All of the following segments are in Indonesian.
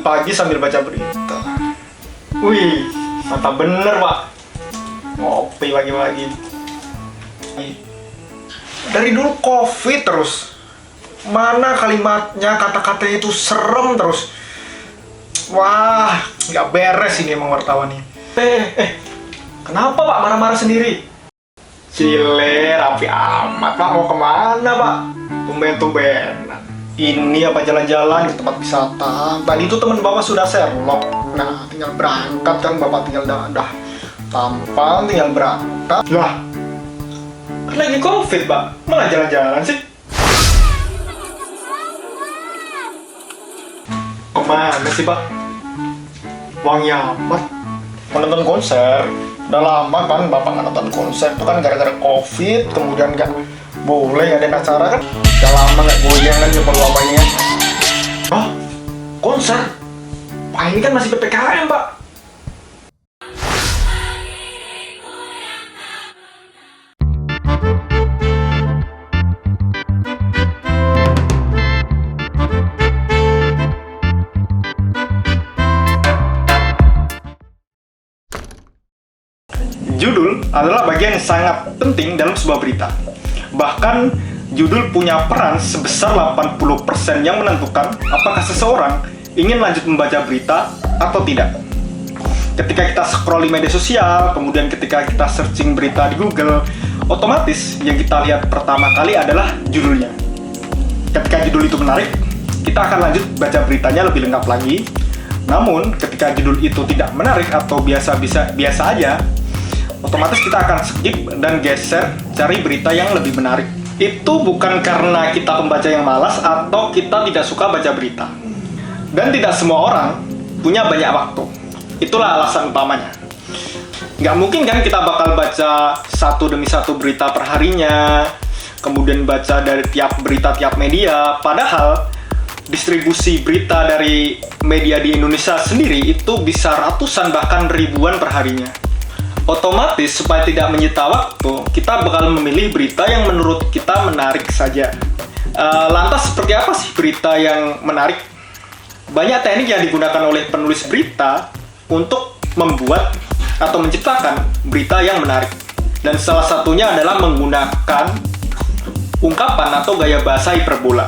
pagi sambil baca berita. Wih, mantap bener Pak. Ngopi pagi-pagi. Dari dulu COVID terus. Mana kalimatnya, kata-katanya itu serem terus. Wah, nggak beres ini emang wartawan ini. Kenapa Pak marah-marah sendiri? Cile, rapi amat Pak, mau kemana Pak? Tumben-tumbenan. Ini apa jalan-jalan ke tempat wisata? Tadi itu teman Bapak sudah Sherlock. Nah, tinggal berangkat kan, Bapak tinggal dah tampang, tinggal berangkat. Lah, kan lagi COVID Pak, malah jalan-jalan sih. Kemana sih Pak? Uangnya amat. Mau nonton konser. Udah lama kan Bapak nggak nonton konser. Itu kan gara-gara COVID, kemudian nggak boleh ngadain acara kan. Udah lama nggak goyang kan nyoba luapanya. Oh, konser? Pak ini kan masih PPKM Pak. Judul adalah bagian yang sangat penting dalam sebuah berita. Bahkan, judul punya peran sebesar 80% yang menentukan apakah seseorang ingin lanjut membaca berita atau tidak. Ketika kita scroll di media sosial, kemudian ketika kita searching berita di Google, otomatis yang kita lihat pertama kali adalah judulnya. Ketika judul itu menarik, kita akan lanjut baca beritanya lebih lengkap lagi. Namun, ketika judul itu tidak menarik atau biasa aja, otomatis kita akan skip dan geser cari berita yang lebih menarik. Itu bukan karena kita pembaca yang malas atau kita tidak suka baca berita. Dan tidak semua orang punya banyak waktu. Itulah alasan utamanya. Nggak mungkin kan kita bakal baca satu demi satu berita perharinya, kemudian baca dari tiap berita tiap media. Padahal distribusi berita dari media di Indonesia sendiri itu bisa ratusan bahkan ribuan perharinya. Otomatis supaya tidak menyita waktu, kita bakal memilih berita yang menurut kita menarik saja. Lantas seperti apa sih berita yang menarik? Banyak teknik yang digunakan oleh penulis berita untuk membuat atau menciptakan berita yang menarik. Dan salah satunya adalah menggunakan ungkapan atau gaya bahasa hiperbola.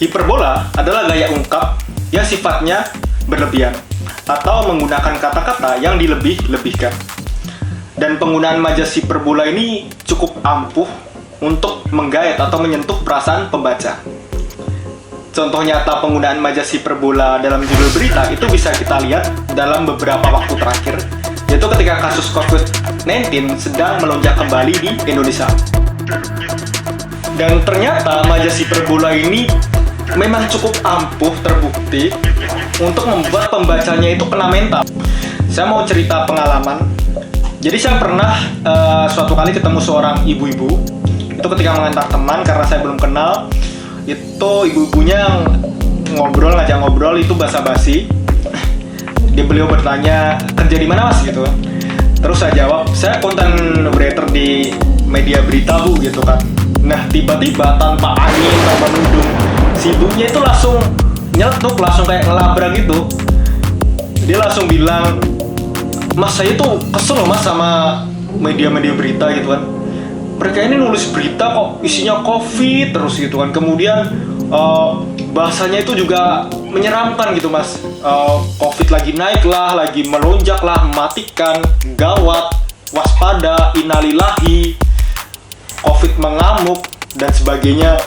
Hiperbola adalah gaya ungkap yang sifatnya berlebihan atau menggunakan kata-kata yang dilebih-lebihkan. Dan penggunaan majas hiperbola ini cukup ampuh untuk menggayat atau menyentuh perasaan pembaca. Contoh nyata penggunaan majas hiperbola dalam judul berita itu bisa kita lihat dalam beberapa waktu terakhir, yaitu ketika kasus COVID-19 sedang melonjak kembali di Indonesia. Dan ternyata majas hiperbola ini memang cukup ampuh terbukti untuk membuat pembacanya itu kena mental. Saya mau cerita pengalaman. Jadi saya pernah suatu kali ketemu seorang ibu-ibu. Itu ketika mengantar teman karena saya belum kenal. Itu ibu-ibunya ngajak ngobrol itu basa-basi. Beliau bertanya, kerja di mana Mas gitu. Terus saya jawab, saya konten creator di media berita Bu gitu kan. Nah tiba-tiba tanpa angin, tanpa nundung, si ibunya itu langsung nyeletuk, langsung kayak ngelabrak gitu. Dia langsung bilang, Mas saya tuh kesel loh Mas sama media-media berita gitu kan. Mereka ini nulis berita kok isinya COVID terus gitu kan. Kemudian bahasanya itu juga menyeramkan gitu Mas. COVID lagi naik lah, lagi melonjak lah, mematikan, gawat, waspada, innalillahi, COVID mengamuk, dan sebagainya.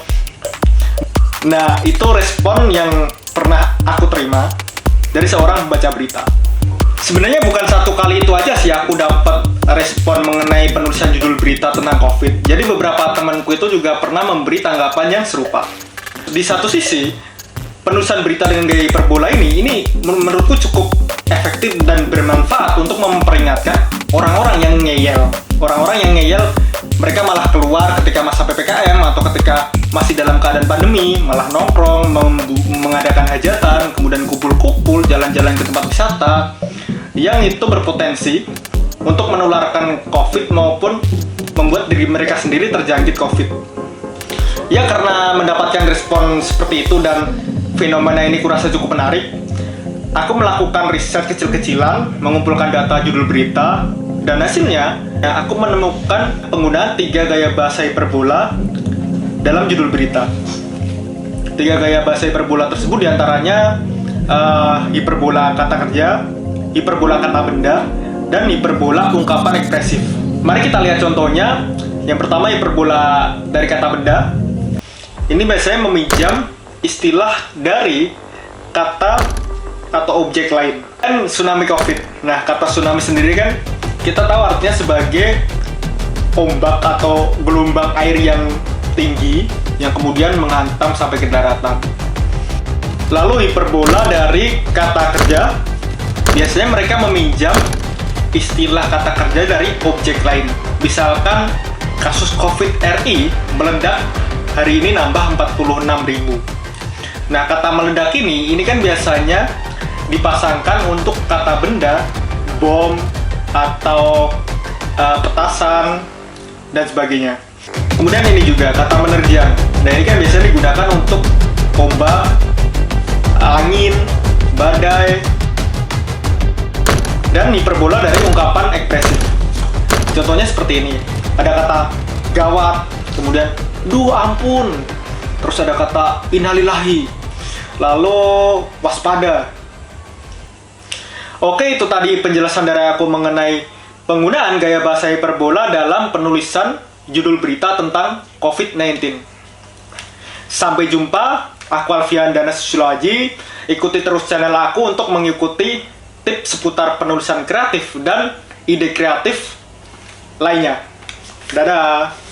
Nah, itu respon yang pernah aku terima dari seorang pembaca berita. Sebenarnya bukan satu kali itu aja sih aku dapat respon mengenai penulisan judul berita tentang COVID. Jadi beberapa temanku itu juga pernah memberi tanggapan yang serupa. Di satu sisi, penulisan berita dengan gaya hiperbola ini menurutku cukup efektif dan bermanfaat untuk memperingatkan orang-orang yang ngeyel. Orang-orang yang ngeyel, mereka malah keluar ketika masa PPKM atau ketika masih dalam keadaan pandemi, malah nongkrong, mengadakan hajatan, kemudian kumpul-kumpul, jalan-jalan ke tempat wisata, yang itu berpotensi untuk menularkan COVID maupun membuat diri mereka sendiri terjangkit COVID. Ya karena mendapatkan respon seperti itu dan fenomena ini kurasa cukup menarik, aku melakukan riset kecil-kecilan, mengumpulkan data judul berita, dan hasilnya aku menemukan penggunaan 3 gaya bahasa hiperbola dalam judul berita. 3 gaya bahasa hiperbola tersebut diantaranya hiperbola kata kerja, hiperbola kata benda, dan hiperbola ungkapan ekspresif. Mari kita lihat contohnya. Yang pertama, hiperbola dari kata benda. Ini biasanya meminjam istilah dari kata atau objek lain. Kan tsunami COVID. Nah, kata tsunami sendiri kan kita tahu artinya sebagai ombak atau gelombang air yang tinggi yang kemudian menghantam sampai ke daratan. Lalu hiperbola dari kata kerja, biasanya mereka meminjam istilah kata kerja dari objek lain. Misalkan kasus COVID RI meledak hari ini nambah 46.000. Nah, kata meledak ini kan biasanya dipasangkan untuk kata benda, bom, atau petasan, dan sebagainya. Kemudian ini juga kata menerjang. Nah, ini kan biasanya digunakan untuk ombak, angin, badai, dan hiperbola dari ungkapan ekspresif. Contohnya seperti ini. Ada kata gawat, kemudian duh ampun, terus ada kata innalillahi, lalu waspada. Oke, itu tadi penjelasan dari aku mengenai penggunaan gaya bahasa hiperbola dalam penulisan judul berita tentang COVID-19. Sampai jumpa, aku Alfian Dana Susilo-Aji. Ikuti terus channel aku untuk mengikuti tips seputar penulisan kreatif dan ide kreatif lainnya. Dadah!